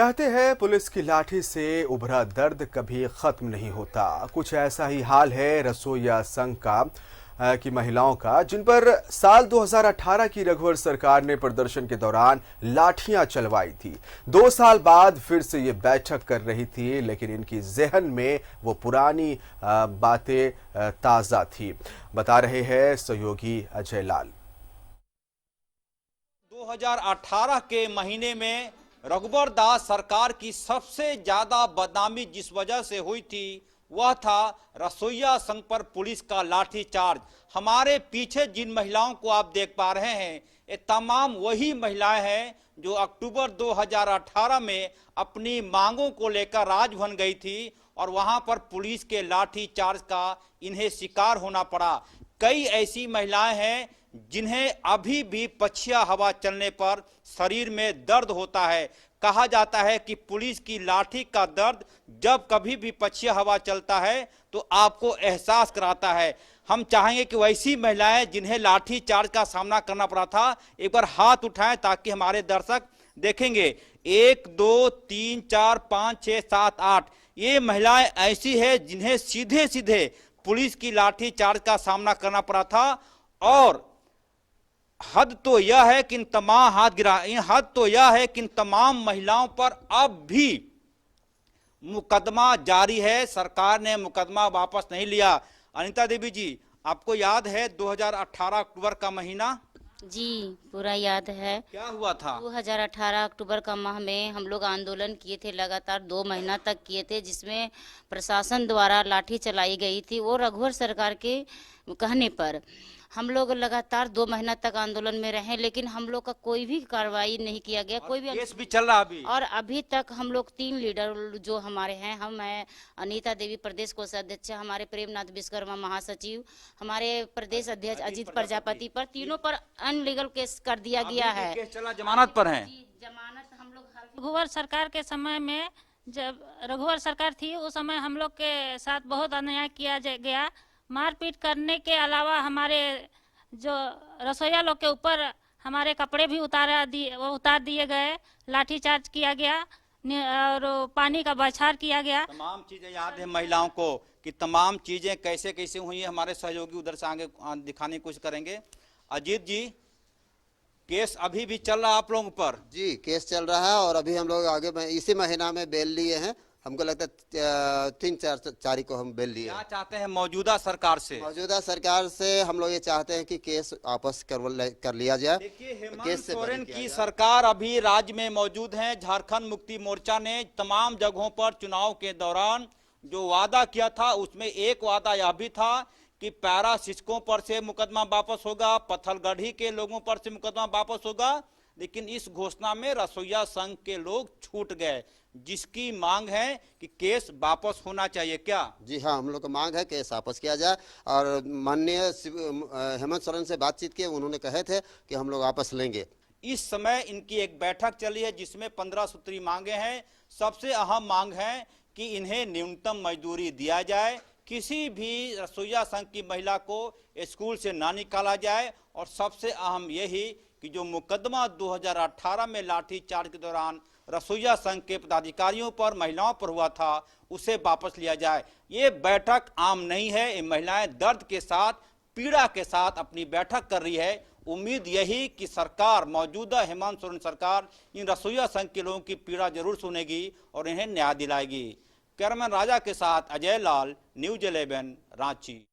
कहते हैं पुलिस की लाठी से उभरा दर्द कभी खत्म नहीं होता। कुछ ऐसा ही हाल है रसोइया संघ का की महिलाओं का, जिन पर साल 2018 की रघुवर सरकार ने प्रदर्शन के दौरान लाठियां चलवाई थी। 2 साल बाद फिर से ये बैठक कर रही थी, लेकिन इनकी जहन में वो पुरानी बातें ताजा थी। बता रहे हैं सहयोगी अजय लाल। 2018 के महीने में रघुवर दास सरकार की सबसे ज्यादा बदनामी जिस वजह से हुई थी वह था रसोइया संघ पर पुलिस का लाठीचार्ज। हमारे पीछे जिन महिलाओं को आप देख पा रहे हैं ये तमाम वही महिलाएं हैं जो अक्टूबर 2018 में अपनी मांगों को लेकर राजभवन गई थी और वहां पर पुलिस के लाठीचार्ज का इन्हें शिकार होना पड़ा। कई ऐसी महिलाएं हैं जिन्हें अभी भी पछिया हवा चलने पर शरीर में दर्द होता है। कहा जाता है कि पुलिस की लाठी का दर्द जब कभी भी पछिया हवा चलता है तो आपको एहसास कराता है। हम चाहेंगे कि वैसी महिलाएं जिन्हें लाठी चार्ज का सामना करना पड़ा था एक बार हाथ उठाएं ताकि हमारे दर्शक देखेंगे। 1 2 3 4 5 6 7 8 ये महिलाएं ऐसी है जिन्हें सीधे सीधे पुलिस की लाठी चार्ज का सामना करना पड़ा था। और हद तो यह है कि इन तमाम महिलाओं पर अब भी मुकदमा जारी है। सरकार ने मुकदमा वापस नहीं लिया। अनीता देवी जी, आपको याद है 2018 अक्टूबर का महीना? जी पूरा याद है। क्या हुआ था? 2018 अक्टूबर का माह में हम लोग आंदोलन किए थे, लगातार 2 महीना तक किए थे, जिसमें प्रशासन द्वारा लाठी चलाई गई थी। वो रघुवर सरकार के कहने पर हम लोग लगातार 2 महीना तक आंदोलन में रहे, लेकिन हम लोग का कोई भी कार्रवाई नहीं किया गया। कोई भी केस भी चल रहा अभी। और अभी तक हम लोग 3 लीडर जो हमारे हैं, हम हैं अनीता देवी प्रदेश कोषाध्यक्ष, हमारे प्रेमनाथ विश्वकर्मा महासचिव, हमारे प्रदेश अध्यक्ष अजीत प्रजापति पर तीनों पर अनलीगल केस कर दिया गया है। केस चला, जमानत पर है। जमानत हम लोग रघुवर सरकार के समय में, जब रघुवर सरकार थी उस समय हम लोग के साथ बहुत अन्याय किया गया। मारपीट करने के अलावा हमारे जो रसोइया लोग के ऊपर हमारे कपड़े भी उतार दिए गए, लाठीचार्ज किया गया और पानी का बौछार किया गया। तमाम चीजें याद है महिलाओं को कि तमाम चीजें कैसे कैसे हुई है। हमारे सहयोगी उधर से आगे दिखाने की कोशिश करेंगे। अजीत जी, केस अभी भी चल रहा है आप लोगों पर? जी, केस चल रहा है और अभी हम लोग आगे इसी महीना में बेल लिए हैं। हमको लगता है 3-4 तारीख को हम बेल लिए। क्या चाहते हैं मौजूदा सरकार से? मौजूदा सरकार से हम लोग ये चाहते हैं कि केस वापस कर लिया जाए। देखिए, हेमंत सोरेन की सरकार अभी राज्य में मौजूद है। झारखंड मुक्ति मोर्चा ने तमाम जगहों पर चुनाव के दौरान जो वादा किया था उसमें एक वादा यह भी था कि पैरा शिक्षकों पर से मुकदमा वापस होगा, पत्थलगढ़ी के लोगों पर से मुकदमा वापस होगा। लेकिन इस घोषणा में रसोइया संघ के लोग छूट गए, जिसकी मांग है कि केस वापस होना चाहिए। क्या? जी हाँ, हम लोग का मांग है केस वापस किया जाए। और माननीय हेमंत सोरेन से बातचीत की, उन्होंने कहे थे कि हम लोग वापस लेंगे। इस समय इनकी एक बैठक चली है जिसमें 15 सूत्री मांगे हैं। सबसे अहम मांग है कि इन्हें न्यूनतम मजदूरी दिया जाए, किसी भी रसोइया संघ की महिला को स्कूल से ना निकाला जाए, और सबसे अहम यही कि जो मुकदमा 2018 में लाठीचार्ज के दौरान रसोइया संघ के पदाधिकारियों पर, महिलाओं पर हुआ था, उसे वापस लिया जाए। ये बैठक आम नहीं है। ये महिलाएं दर्द के साथ, पीड़ा के साथ अपनी बैठक कर रही है। उम्मीद यही कि सरकार, मौजूदा हेमंत सोरेन सरकार, इन रसोइया संघ के लोगों की पीड़ा जरूर सुनेगी और इन्हें न्याय दिलाएगी। कैमरामैन राजा के साथ अजय लाल, न्यूज़ 11, रांची।